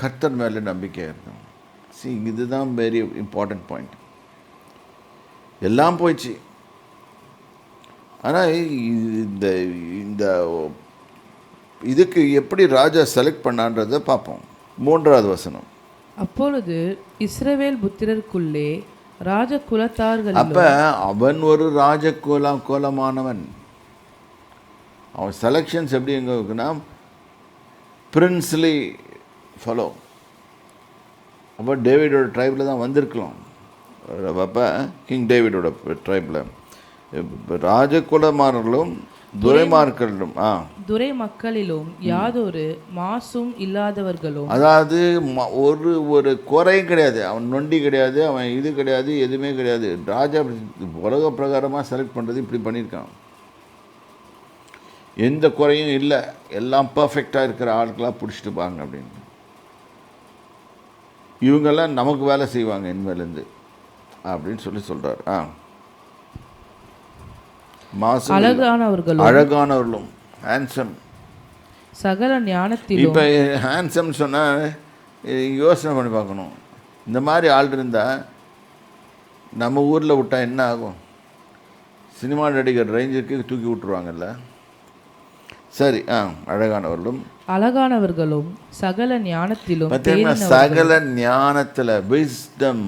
கர்த்தர் மேலே நம்பிக்கையாக இருக்கணும். இதுதான் வெரி இம்பார்ட்டன்ட் பாயிண்ட். எல்லாம் போயிடுச்சு. ஆனால் இந்த இந்த இதுக்கு எப்படி ராஜா செலக்ட் பண்ணான்றதை பார்ப்போம். 3வது வசனம். அப்பொழுது இஸ்ரவேல் புத்திரருக்குள்ளே ராஜகுலத்தார்கள். அப்போ அவன் ஒரு கோலமானவன். அவன் செலெக்ஷன்ஸ் எப்படி எங்கே இருக்குன்னா பிரின்ஸ்லி ஃபாலோ. அப்போ டேவிடோட ட்ரைபில் தான் வந்திருக்கலாம். அப்போ கிங் டேவிடோட ட்ரைபில் ராஜகுலமானர்களும் துரைமார்களும் துரை மக்களிலும் யாதொரு மாசும் இல்லாதவர்களும். அதாவது ஒரு குறையும் கிடையாது. அவன் நொண்டி கிடையாது, அவன் இது கிடையாது, எதுவுமே கிடையாது. ராஜா உலக பிரகாரமாக செலக்ட் பண்ணுறது இப்படி பண்ணியிருக்கான். எந்த குறையும் இல்லை, எல்லாம் பர்ஃபெக்டாக இருக்கிற ஆட்களாக பிடிச்சிட்டு பாங்க அப்படின்னு. இவங்கெல்லாம் நமக்கு வேலை செய்வாங்க இனிமேலேருந்து அப்படின்னு சொல்கிறார். அழகானவர்களும் ஹேண்ட்ஸம், சகல ஞானத்திலும். இப்போ ஹேண்ட்ஸம் சொன்னால் யோசனை பண்ணி பார்க்கணும். இந்த மாதிரி ஆள் இருந்தால் நம்ம ஊரில் விட்டால் என்ன ஆகும்? சினிமா நடிகர் ரேஞ்சுக்கு தூக்கி விட்டுருவாங்கல்ல. சரி. அழகானவர்களும் சகல ஞானத்திலும். பார்த்தீங்கன்னா சகல ஞானத்தில் விஸ்டம்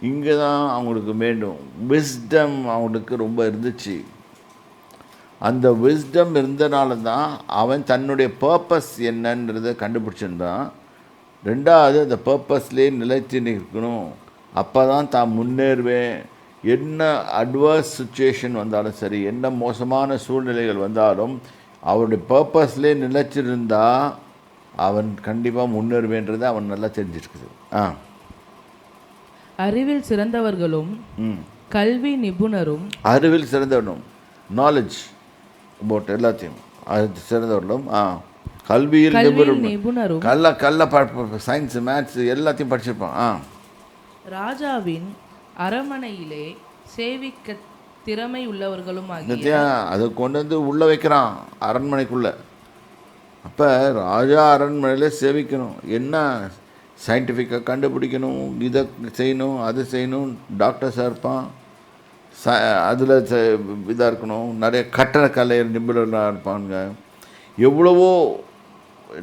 இங்கே தான் அவங்களுக்கு வேண்டும். விஸ்டம் அவங்களுக்கு ரொம்ப இருந்துச்சு. அந்த விஸ்டம் இருந்தனால தான் அவன் தன்னுடைய பர்பஸ் என்னன்றதை கண்டுபிடிச்சிருந்தான். 2வது அந்த பர்பஸ்லேயே நிலைத்து நிற்கணும். அப்போ தான் தான் முன்னேறுவேன். என்ன அட்வர்ஸ் சுச்சுவேஷன் வந்தாலும் சரி, என்ன மோசமான சூழ்நிலைகள் வந்தாலும் அவருடைய பர்பஸ்லேயே நிலைச்சிருந்தா அவன் கண்டிப்பாக முன்னேறுவேன்றதை அவன் நல்லா தெரிஞ்சிருக்குது. அறிவில் சிறந்தவர்களும் கல்வி நிபுணரும். அறிவில் சிறந்தவர்களும் நாலேஜ் அபவுட் எல்லாத்தையும் சிறந்தவர்களும் கல்வியில் நிபுணரும். சயின்ஸ் மேத்ஸ் எல்லாத்தையும் படிச்சிருப்பான். ராஜாவின் அரண்மனையிலே சேவிக்க திறமை உள்ளவர்களும். அதை கொண்டு வந்து உள்ளே வைக்கிறான் அரண்மனைக்குள்ளே. அப்போ ராஜா அரண்மனையில் சேவிக்கணும். என்ன சயின்டிஃபிக்காக கண்டுபிடிக்கணும், இதை செய்யணும், அது செய்யணும். டாக்டர்ஸாக இருப்பான். அதில் இதாக இருக்கணும். நிறைய கட்டடக்கலை நிபுணராக இருப்பாங்க. எவ்வளவோ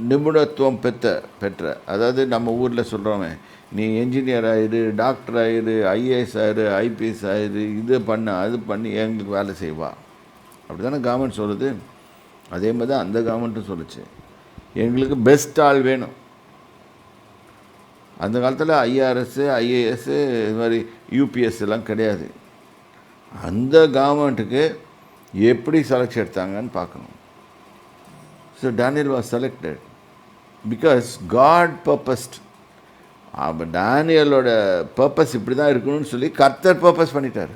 நிபுணத்துவம் பெற்ற அதாவது நம்ம ஊரில் சொல்கிறோமே, நீ என்ஜினியர் ஆயிரு, டாக்டர் ஆயிரு, ஐஏஎஸ் ஆயிரு, ஐபிஎஸ் ஆயிரு, இது பண்ணு அது பண்ணி எங்களுக்கு வேலை செய்வா. அப்படி தானே கவர்மெண்ட் சொல்லுது. அதே மாதிரி தான் அந்த கவர்மெண்ட்டும் சொல்லுச்சு, எங்களுக்கு பெஸ்ட் ஆள் வேணும். அந்த காலத்தில் ஐஆர்எஸ்ஸு, ஐஏஎஸ்ஸு, இது மாதிரி யூபிஎஸ் எல்லாம் கிடையாது. அந்த கவர்மெண்ட்டுக்கு எப்படி செலக்ஷன் எடுத்தாங்கன்னு பார்க்கணும். So Daniel was selected because God purposed. அப்போ டேனியலோட பர்பஸ் இப்படி தான் இருக்கணும்னு சொல்லி கர்த்தர் பர்பஸ் பண்ணிட்டார்.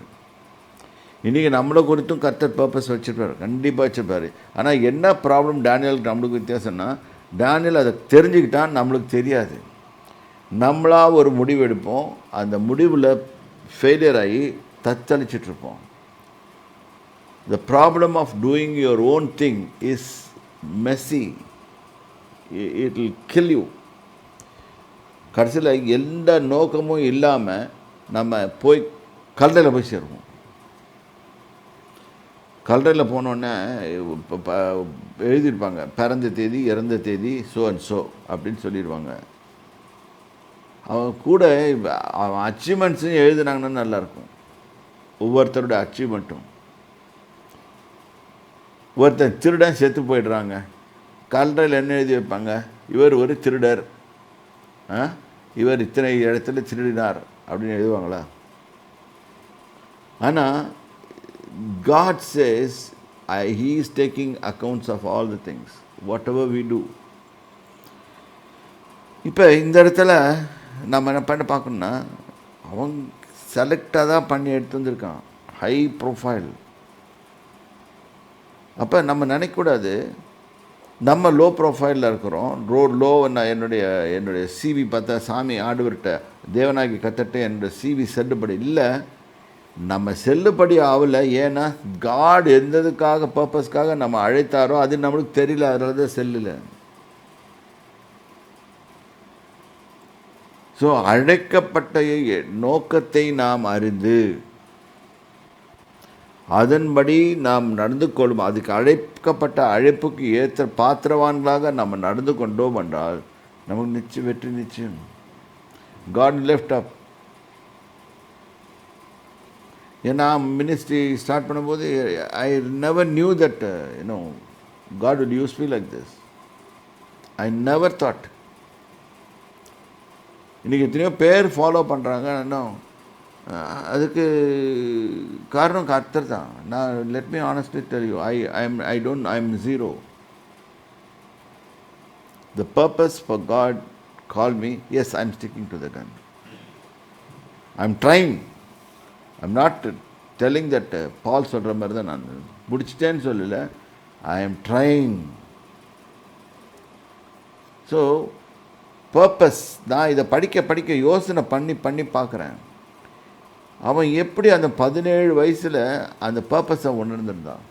இன்றைக்கி நம்மளை குறித்தும் கர்த்தர் பர்பஸ் வச்சுருப்பார், கண்டிப்பாக வச்சுருப்பார். ஆனால் என்ன ப்ராப்ளம் டேனியலுக்கு நம்மளுக்கு வித்தியாசம்னா, டேனியல் அதை தெரிஞ்சுக்கிட்டான், நம்மளுக்கு தெரியாது. நம்மளாக ஒரு முடிவு எடுப்போம், அந்த முடிவில் ஃபெயிலியர் ஆகி தத்தளிச்சிட்ருப்போம். The problem of doing your own thing is messy. It will kill you. கடைசியில் எந்த நோக்கமும் இல்லாமல் நம்ம போய் கல்லறையில் போய் சேருவோம். கல்லறையில் போனோடனே எழுதியிருப்பாங்க, பிறந்த தேதி, இறந்த தேதி, ஸோ அண்ட் ஸோ அப்படின்னு சொல்லிடுவாங்க. அவன் கூட அவன் அச்சீவ்மெண்ட்ஸும் எழுதுனாங்கன்னா நல்லாயிருக்கும். ஒவ்வொருத்தரோட அச்சீவ்மெண்ட்டும். ஒருத்தர் திருடன் செத்து போயிடுறாங்க, கல்லறையில் என்ன எழுதி வைப்பாங்க? இவர் ஒரு திருடர், இவர் இத்தனை இடத்துல திருடினார் அப்படின்னு எழுதுவாங்களா? ஆனால் God says He is taking accounts of all the things, whatever we do. இப்போ இந்த இடத்துல நம்ம என்ன பண்ண பார்க்கணுன்னா, அவன் செலக்டாக தான் பண்ணி எடுத்து வந்திருக்கான், ஹை ப்ரொஃபைல். அப்போ நம்ம நினைக்கக்கூடாது நம்ம லோ ப்ரொஃபைலில் இருக்கிறோம். என்னுடைய சிவி பார்த்தா சாமி ஆண்டவர்கிட்ட தேவனாகி கத்தட்ட என்னுடைய சிவி செல்லுபடி இல்லை, நம்ம செல்லுபடி ஆகலை. ஏன்னா காட் எந்ததுக்காக பர்பஸ்க்காக நம்ம அழைத்தாரோ அது நம்மளுக்கு தெரியல, அதனால தான் செல்லலை. ஸோ அழைக்கப்பட்ட நோக்கத்தை நாம் அறிந்து அதன்படி நாம் நடந்து கொள்ளும், அதுக்கு அழைக்கப்பட்ட அழைப்புக்கு ஏற்ற பாத்திரவான்களாக நம்ம நடந்து கொண்டோம் என்றால் நமக்கு நிச்சயம் வெற்றி நிச்சயம். God left up. ஏன்னா மினிஸ்ட்ரி ஸ்டார்ட் பண்ணும்போது I never knew that God would use me like this. I never thought. இன்றைக்கி எத்தனையோ பேர் ஃபாலோ பண்ணுறாங்க. இன்னும் அதுக்கு காரணம் கர்த்தர் தான். நான் let me honestly tell you, I am zero. The purpose for God called me, yes, I am sticking to the gun. I am trying. I am not telling that Paul சொல்கிற மாதிரி தான் நான் முடிச்சிட்டேன்னு சொல்லலை. I am trying. So purpose, நான் இதை படிக்க யோசனை பண்ணி பார்க்குறேன். அவன் எப்படி அந்த 17 வயசில் அந்த பர்பஸை உணர்ந்துருந்தான்.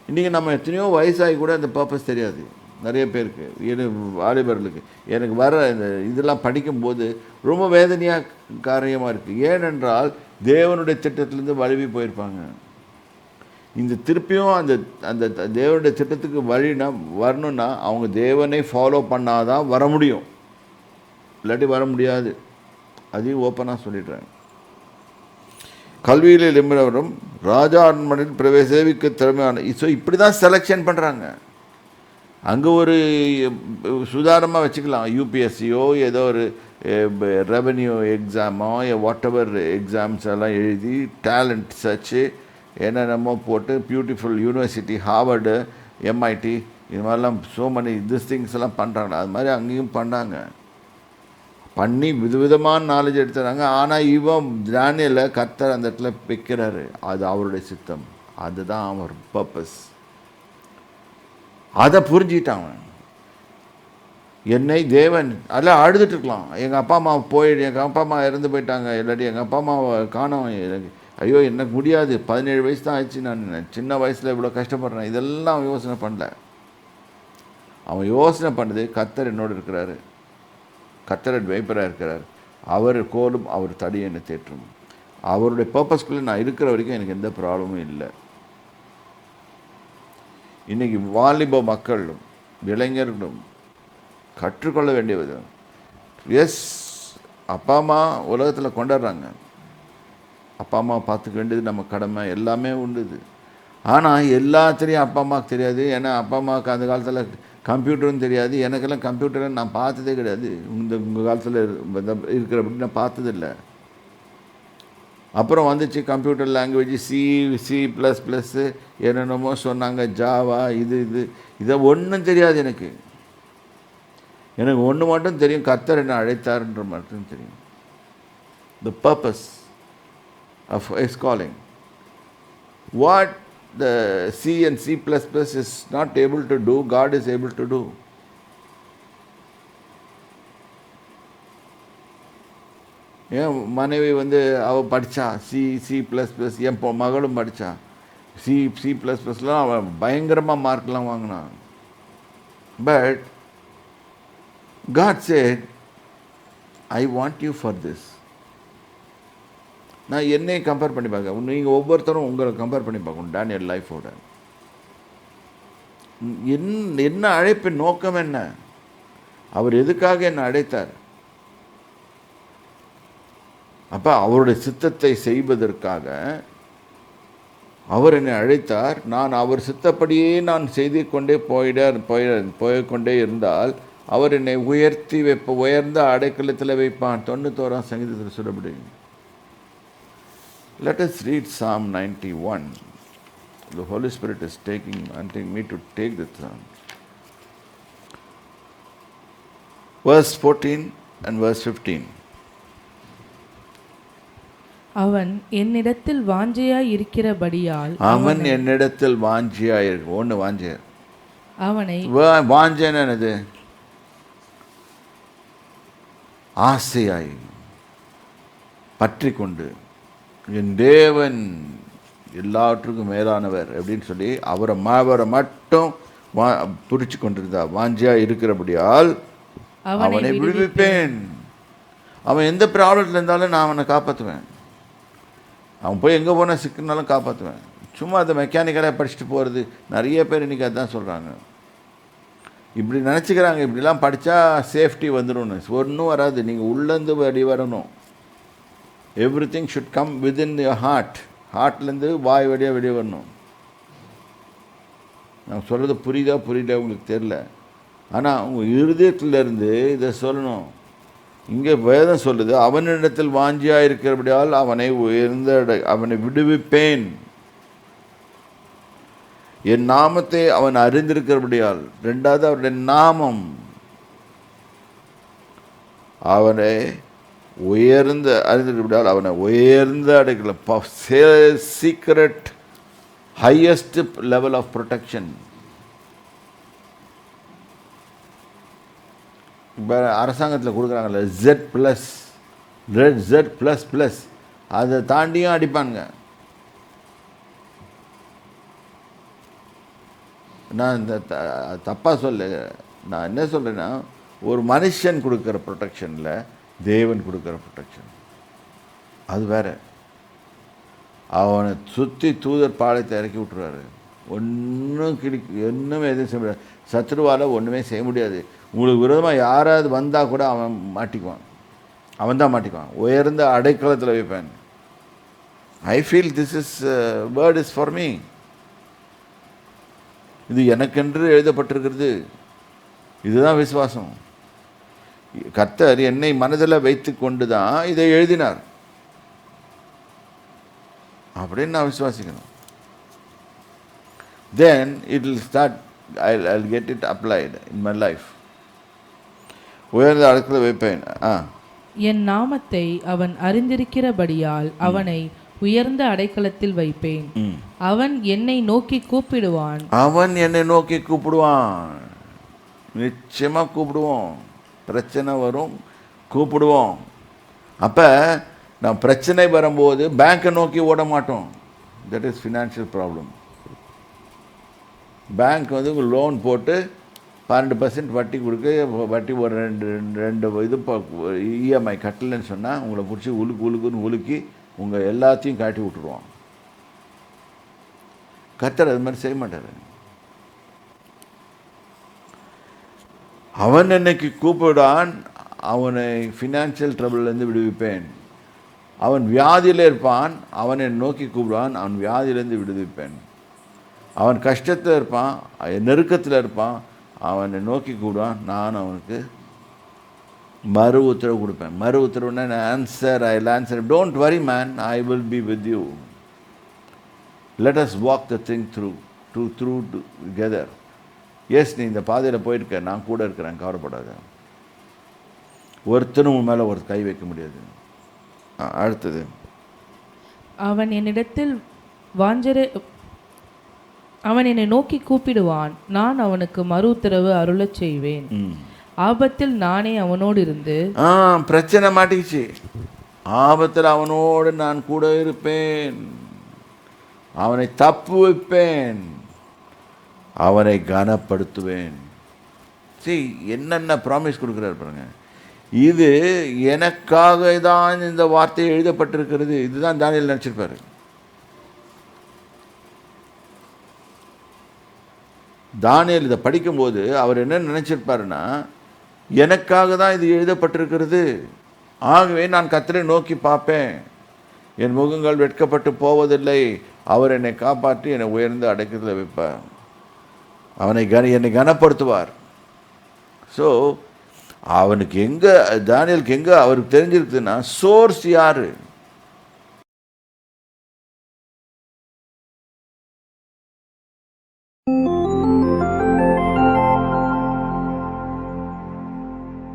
இன்றைக்கி நம்ம எத்தனையோ வயசாகி கூட அந்த பர்பஸ் தெரியாது நிறைய பேருக்கு. வாலிபர்களுக்கு எனக்கு வர இந்த இதெல்லாம் படிக்கும்போது ரொம்ப வேதனையாக காரியமாக இருக்குது. ஏனென்றால் தேவனுடைய திட்டத்திலேருந்து வழுவி போயிருப்பாங்க. இந்த திருப்பியும் அந்த அந்த தேவனுடைய திட்டத்துக்கு வழினா வரணுன்னா அவங்க தேவனை ஃபாலோ பண்ணாதான் வர முடியும், இல்லாட்டி வர முடியாது. அதையும் ஓப்பனாக சொல்லிடுறேன். கல்வியில் நிபுணரும் ராஜா அரண்மனையில் சேவிக்க திறமையான. ஸோ இப்படி தான் செலெக்ஷன் பண்ணுறாங்க. அங்கே ஒரு சுதாரணமாக வச்சுக்கலாம், யூபிஎஸ்சியோ ஏதோ ஒரு ரெவன்யூ எக்ஸாமோ வாட் எவர் எக்ஸாம்ஸ் எல்லாம் எழுதி டேலண்ட் சர்ச்சு என்னென்னமோ போட்டு பியூட்டிஃபுல் யூனிவர்சிட்டி ஹார்வர்டு எம்ஐடி இது மாதிரிலாம் ஸோ மெனி திஸ் திங்ஸ் எல்லாம் பண்ணுறாங்க. அது மாதிரி அங்கேயும் பண்ணி விதவிதமான நாலேஜ் எடுத்துறாங்க. ஆனால் இவன் தானியேலை கர்த்தர் அந்த இடத்துல வைக்கிறாரு. அது அவருடைய சித்தம், அதுதான் அவர் பர்பஸ். அதை புரிஞ்சிட்டான் அவன். என்னை தேவன் அதெல்லாம் அழுதுட்டு இருக்கலாம். எங்கள் அப்பா அம்மா எங்கள் அப்பா அம்மா இறந்து போயிட்டாங்க, இல்லாட்டி எங்கள் அப்பா அம்மாவை காணோம், எனக்கு ஐயோ எனக்கு முடியாது, 17 வயசு தான் ஆயிடுச்சு, நான் சின்ன வயசில் இவ்வளோ கஷ்டப்படுறேன், இதெல்லாம் அவன் யோசனை பண்ணல. அவன் யோசனை பண்ணது கர்த்தர் என்னோடு இருக்கிறாரு, கர்த்தர் வைப்பராக இருக்கிறார், அவர் கோலும் அவர் தடி என்னை தேற்றும். அவருடைய பர்பஸ்குள்ளே நான் இருக்கிற வரைக்கும் எனக்கு எந்த ப்ராப்ளமும் இல்லை. இன்றைக்கி வாலிப மக்களும் இளைஞர்களும் கற்றுக்கொள்ள வேண்டிய விதம், எஸ் அப்பா அம்மா உலகத்தில் கொண்டாடுறாங்க, அப்பா அம்மா பார்த்துக்க வேண்டியது நம்ம கடமை, எல்லாமே உண்டுது. ஆனால் எல்லாத்திலையும் அப்பா அம்மாவுக்கு தெரியாது. ஏன்னா அப்பா அம்மாவுக்கு அந்த காலத்தில் கம்ப்யூட்டரும் தெரியாது. எனக்கெல்லாம் கம்ப்யூட்டரை நான் பார்த்ததே கிடையாது. உங்கள் காலத்தில் இருக்கிறபடி நான் பார்த்ததில்லை. அப்புறம் வந்துச்சு கம்ப்யூட்டர் லாங்குவேஜ், C++, என்னென்னமோ சொன்னாங்க, ஜாவா, இதை ஒன்றும் தெரியாது எனக்கு. எனக்கு ஒன்று மட்டும் தெரியும், கர்த்தர் என்ன அழைத்தார்ன்ற மட்டும் தெரியும். The purpose of his calling. What the C and C++ is not able to do, God is able to do. ஏன் மனைவி அவள் படித்தா C++, என் மகளும் படித்தா C++லாம் அவள் பயங்கரமாக மார்க்லாம் வாங்கினான். But God said, I want you for this. நான் என்னை கம்பேர் பண்ணி பார்க்க, நீங்கள் ஒவ்வொருத்தரும் உங்களை கம்பேர் பண்ணி பார்க்கணும் டேனியல் லைஃபோட. என்ன அழைப்பின் நோக்கம் என்ன? அவர் எதுக்காக என்னை அழைத்தார்? அப்போ அவருடைய சித்தத்தை செய்வதற்காக அவர் என்னை அழைத்தார். நான் அவர் சித்தப்படியே நான் செய்து கொண்டே போய்கொண்டே இருந்தால் அவர் என்னை உயர்ந்த அடைக்கலத்தில் வைப்பான். 91ஆம் சங்கீதத்தில் சொல்லப்படி. Let us read Psalm 91. The Holy Spirit is wanting me to take the psalm. Verse 14 and verse 15. அவன் என்னிடத்தில் வாஞ்சையாய் இருக்கிறபடியால், அவன் என்னிடத்தில் வாஞ்சையாய் இருக்கு. ஒன்று வாஞ்சை, அவனை வாஞ்சைன்னு என்னது? ஆசையாய் பற்றி கொண்டு, என் தேவன் எல்லாவற்றுக்கும் மேலானவர் அப்படின்னு சொல்லி அவரை மட்டும் பிடிச்சி கொண்டிருந்தா வாஞ்சியாக இருக்கிறபடியால் அவனை விடுவிப்பேன். அவன் எந்த ப்ராப்ளத்தில் இருந்தாலும் நான் அவனை காப்பாற்றுவேன். அவன் போய் எங்கே போனால் சிக்கினாலும் காப்பாற்றுவேன். சும்மா அதை மெக்கானிக்கலாக படிச்சுட்டு போகிறது நிறைய பேர் இன்றைக்கி அதுதான் சொல்கிறாங்க. இப்படி நினச்சிக்கிறாங்க, இப்படிலாம் படித்தா சேஃப்டி வந்துடும்னு. ஒன்றும் வராது. நீங்கள் உள்ளேருந்து வெளியே வரணும். Everything should come within your ஹார்ட்லேருந்து வாய் வழியாக வெளியே வரணும். நான் சொல்கிறது புரியுதா உங்களுக்கு தெரில. ஆனால் உங்கள் இருதயத்திலேருந்து இதை சொல்லணும். இங்கே வேதம் சொல்லுது, அவனிடத்தில் வாஞ்சியாக இருக்கிறபடியால் அவனை விடுவிப்பேன். என் நாமத்தை அவன் அறிந்திருக்கிறபடியால். ரெண்டாவது, அவருடைய நாமம். அவனை அறிந்திருக்கிறபடியால் அவனை உயர்ந்த அடைக்கல, secret highest level of protection. இப்போ அரசாங்கத்தில் கொடுக்குறாங்கல்ல Z++, அதை தாண்டியும் அடிப்பானுங்க. நான் இந்த தப்பாக சொல்ல, நான் என்ன சொல்கிறேன்னா, ஒரு மனுஷன் கொடுக்குற ப்ரொடெக்ஷனில் தேவன் கொடுக்குற ப்ரொடெக்ஷன் அது வேறு. அவனை சுற்றி தூதர் பாளையத்தை இறக்கி விட்டுருவாரு. ஒன்றும் எதுவும் செய்ய முடியாது. சத்ருவால் ஒன்றுமே செய்ய முடியாது. உங்களுக்கு விரோதமாக யாராவது வந்தால் கூட அவன் தான் மாட்டிக்குவான். உயர்ந்த அடைக்கலத்தில் வைப்பேன். I feel this word is for me. இது எனக்கென்று எழுதப்பட்டிருக்கிறது. இதுதான் விசுவாசம். கர்த்தர் என்னை மனதில் வைத்து கொண்டு தான் இதை எழுதினார் அப்படின்னு நான் விசுவாசிக்கணும். Then it will start, I'll get it applied in my life. உயர்ந்த அடைக்கலத்தில் வைப்பேன். என் நாமத்தை அவன் அறிந்திருக்கிறபடியால் அவனை உயர்ந்த அடைக்கலத்தில் வைப்பேன். அவன் என்னை நோக்கி கூப்பிடுவான். நிச்சயமா கூப்பிடுவோம். பிரச்சனை வரும், கூப்பிடுவோம். அப்போ நான் பிரச்சனை வரும்போது பேங்கை நோக்கி ஓட மாட்டோம். That is financial problem. Bank உங்களுக்கு லோன் போட்டு 12% வட்டி வட்டி ஒரு ரெண்டு இது இஎம்ஐ கட்டலைன்னு சொன்னால் உங்களை பிடிச்சி உழுக்குன்னு உலுக்கி உங்கள் எல்லாத்தையும் காட்டி விட்டுருவான். கர்த்தர் அது மாதிரி செய்ய மாட்டார். அவன் என்னைக்கு கூப்பிடான், அவனை ஃபினான்ஷியல் ட்ரபிள்லேருந்து விடுவிப்பேன். அவன் வியாதியில் இருப்பான், அவனை நோக்கி கூப்பிடுவான், அவன் வியாதியிலேருந்து விடுவிப்பேன். அவன் கஷ்டத்தில் இருப்பான், நெருக்கத்தில் இருப்பான், அவனை நோக்கி கூப்பிடுவான், நான் அவனுக்கு மறு உத்தரவு கொடுப்பேன். மறு உத்தரவுன்னா answer. Don't worry man, I will be with you. Let us walk the thing through together. Yes, நீ இந்த பாதையில் போயிருக்க, நான் கூட இருக்கிறேன், கவலைப்படாத. ஒருத்தனும் மேலே ஒரு கை வைக்க முடியாது. அடுத்தது, அவன் என்னை நோக்கி கூப்பிடுவான், நான் அவனுக்கு மறு உத்தரவு அருளச் செய்வேன். ஆபத்தில் நானே அவனோடு இருந்து. பிரச்சனை மாட்டிக்கிச்சு. ஆபத்தில் அவனோடு நான் கூட இருப்பேன். அவனை தப்பு வைப்பேன். அவனை கனப்படுத்துவேன். சரி, என்னென்ன ப்ராமிஸ் கொடுக்குறாரு பாருங்க. இது எனக்காக தான் இந்த வார்த்தை எழுதப்பட்டிருக்கிறது. இதுதான் தானியேல் நினச்சிருப்பாரு. தானியேல் இதை படிக்கும்போது அவர் என்ன நினச்சிருப்பாருன்னா, எனக்காக தான் இது எழுதப்பட்டிருக்கிறது, ஆகவே நான் கர்த்தரை நோக்கி பார்ப்பேன், என் முகங்கள் வெட்கப்பட்டு போவதில்லை, அவர் என்னை காப்பாற்றி என்னை உயர்ந்து அடைக்கத்தில் வைப்பார், என்னை கனப்படுத்துவார். ஸோ அவனுக்கு எங்கே, தானியேலுக்கு எங்கே அவருக்கு தெரிஞ்சிருக்குதுன்னா, சோர்ஸ் யார்?